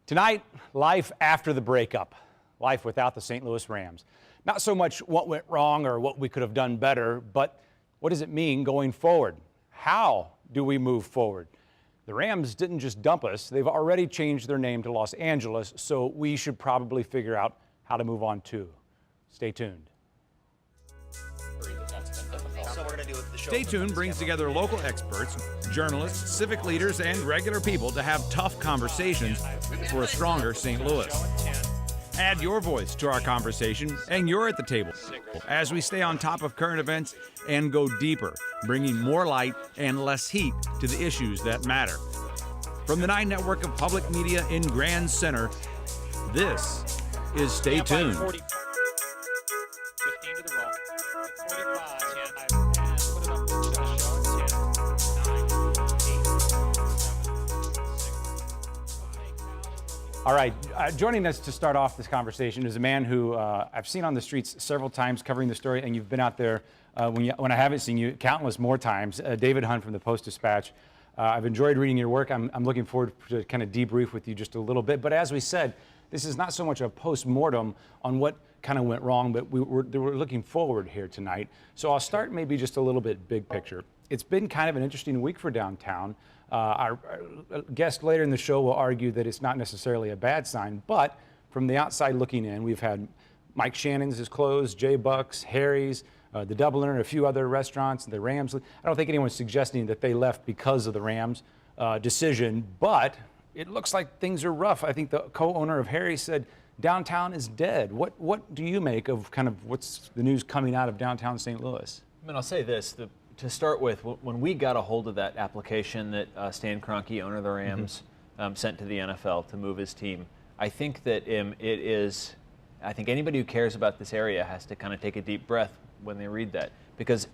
Tonight, life after the breakup, life without the St. Louis Rams. Not so much what went wrong or what we could have done better, but what does it mean going forward? How do we move forward? The Rams didn't just dump us, they've already changed their name to Los Angeles, so we should probably figure out how to move on too. Stay tuned. Stay Tuned brings together local experts, journalists, civic leaders, and regular people to have tough conversations for a stronger St. Louis. Add your voice to our conversation, and you're at the table as we stay on top of current events and go deeper, bringing more light and less heat to the issues that matter. From the 9 network of public media in Grand Center, this is Stay Tuned. All right, joining us to start off this conversation is a man who I've seen on the streets several times covering the story, and you've been out there when I haven't seen you countless more times. David Hunn from the Post-Dispatch. I've enjoyed reading your work. I'm looking forward to kind of debrief with you just a little bit. But as we said, this is not so much a post-mortem on what kind of went wrong, but we're looking forward here tonight. So I'll start maybe just a little bit big picture. It's been kind of an interesting week for downtown. Our guest later in the show will argue that it's not necessarily a bad sign, but from the outside looking in, we've had Mike Shannon's is closed, Jay Buck's, Harry's, the Dubliner, and a few other restaurants, the Rams. I don't think anyone's suggesting that they left because of the Rams decision, but it looks like things are rough. I think the co-owner of Harry's said downtown is dead. What do you make of kind of what's the news coming out of downtown St. Louis? I mean, I'll say this. To start with, when we got a hold of that application that Stan Kroenke, owner of the Rams, sent to the NFL to move his team, I think that I think anybody who cares about this area has to kind of take a deep breath when they read that, because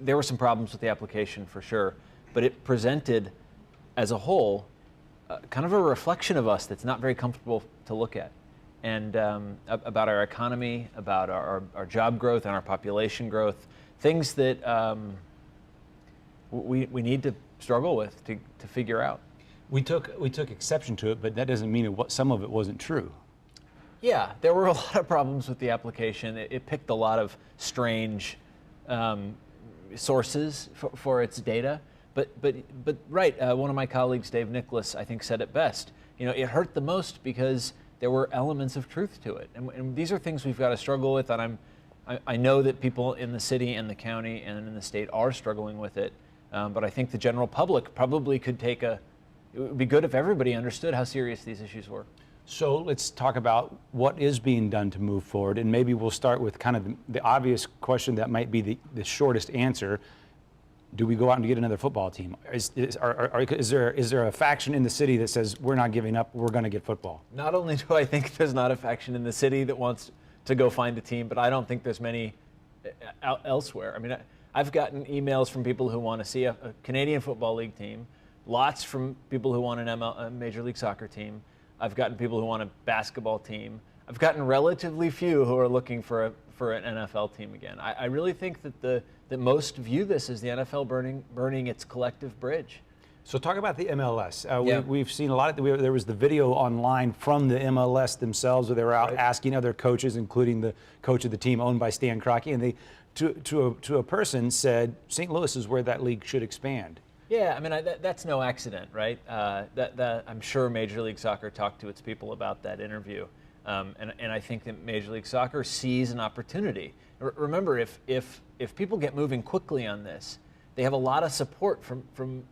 there were some problems with the application for sure, but it presented as a whole kind of a reflection of us that's not very comfortable to look at, and about our economy, about our job growth and our population growth, things that we need to struggle with to figure out. We took exception to it, but that doesn't mean some of it wasn't true. Yeah, there were a lot of problems with the application. It picked a lot of strange sources for its data. But right, one of my colleagues, Dave Nicholas, I think said it best. You know, it hurt the most because there were elements of truth to it, and these are things we've got to struggle with. And I know that people in the city and the county and in the state are struggling with it, but I think the general public probably could it would be good if everybody understood how serious these issues were. So let's talk about what is being done to move forward, and maybe we'll start with kind of the obvious question that might be the shortest answer. Do we go out and get another football team? Is there a faction in the city that says we're not giving up, we're going to get football? Not only do I think there's not a faction in the city that wants to go find a team, but I don't think there's many elsewhere. I mean, I've gotten emails from people who want to see a Canadian Football League team, lots from people who want a Major League Soccer team. I've gotten people who want a basketball team. I've gotten relatively few who are looking for an NFL team again. I really think that that most view this as the NFL burning its collective bridge. So talk about the MLS. We've seen a lot of there was the video online from the MLS themselves where they were out asking other coaches, including the coach of the team owned by Stan Kroenke, and they to a person said St. Louis is where that league should expand. Yeah, I mean that's no accident, right? That I'm sure Major League Soccer talked to its people about that interview, and I think that Major League Soccer sees an opportunity. Remember, if people get moving quickly on this, they have a lot of support from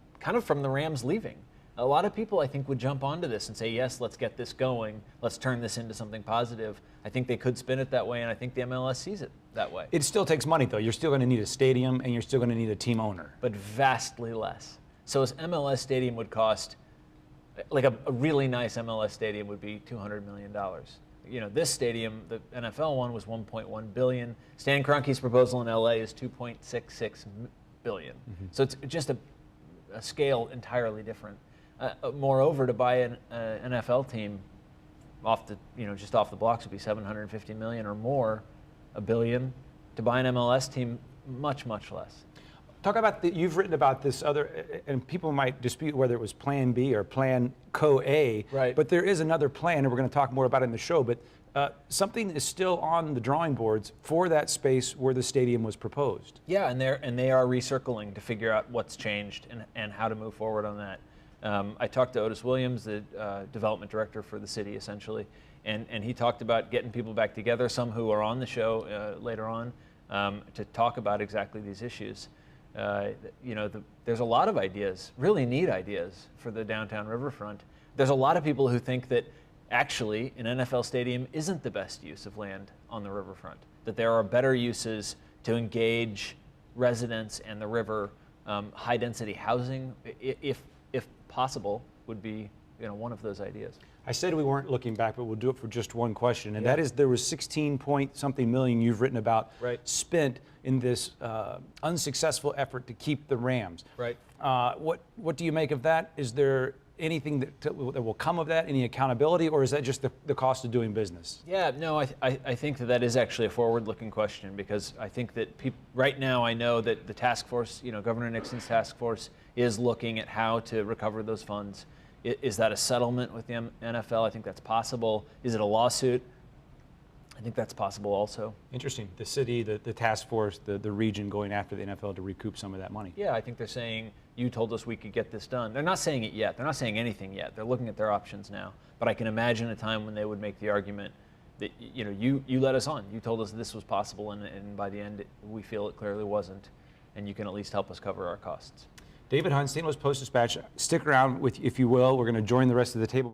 the Rams leaving. A lot of people, I think, would jump onto this and say, yes, let's get this going. Let's turn this into something positive. I think they could spin it that way, and I think the MLS sees it that way. It still takes money, though. You're still going to need a stadium, and you're still going to need a team owner. But vastly less. So this MLS stadium would cost, like a really nice MLS stadium would be $200 million. You know, this stadium, the NFL one, was $1.1 billion. Stan Kroenke's proposal in LA is $2.66 billion. Mm-hmm. So it's just a scale entirely different. Moreover, to buy an NFL team just off the blocks would be $750 million or more, $1 billion. To buy an MLS team, much less. Talk about you've written about this other, and people might dispute whether it was Plan B or Plan Co-A. Right. But there is another plan, and we're going to talk more about it in the show. But something is still on the drawing boards for that space where the stadium was proposed. Yeah, and they are recircling to figure out what's changed and how to move forward on that. I talked to Otis Williams, the development director for the city, essentially, and he talked about getting people back together, some who are on the show later on, to talk about exactly these issues. There's a lot of ideas, really neat ideas for the downtown riverfront. There's a lot of people who think that actually an NFL stadium isn't the best use of land on the riverfront, that there are better uses to engage residents and the river. High density housing, if possible, would be one of those ideas. I said we weren't looking back, but we'll do it for just one question, and that is there was 16 point something million you've written about spent in this unsuccessful effort to keep the Rams. Right. What do you make of that? Is there anything that will come of that? Any accountability, or is that just the cost of doing business? Yeah, no, I think that is actually a forward-looking question, because I think that right now I know that the task force, Governor Nixon's task force, is looking at how to recover those funds. Is that a settlement with the NFL? I think that's possible. Is it a lawsuit? I think that's possible also. Interesting. The city, the task force, the region going after the NFL to recoup some of that money. Yeah, I think they're saying, you told us we could get this done. They're not saying it yet. They're not saying anything yet. They're looking at their options now. But I can imagine a time when they would make the argument that, you let us on. You told us this was possible, and by the end, we feel it clearly wasn't. And you can at least help us cover our costs. David Hunn, St. Louis Post-Dispatch. Stick around, if you will. We're going to join the rest of the table.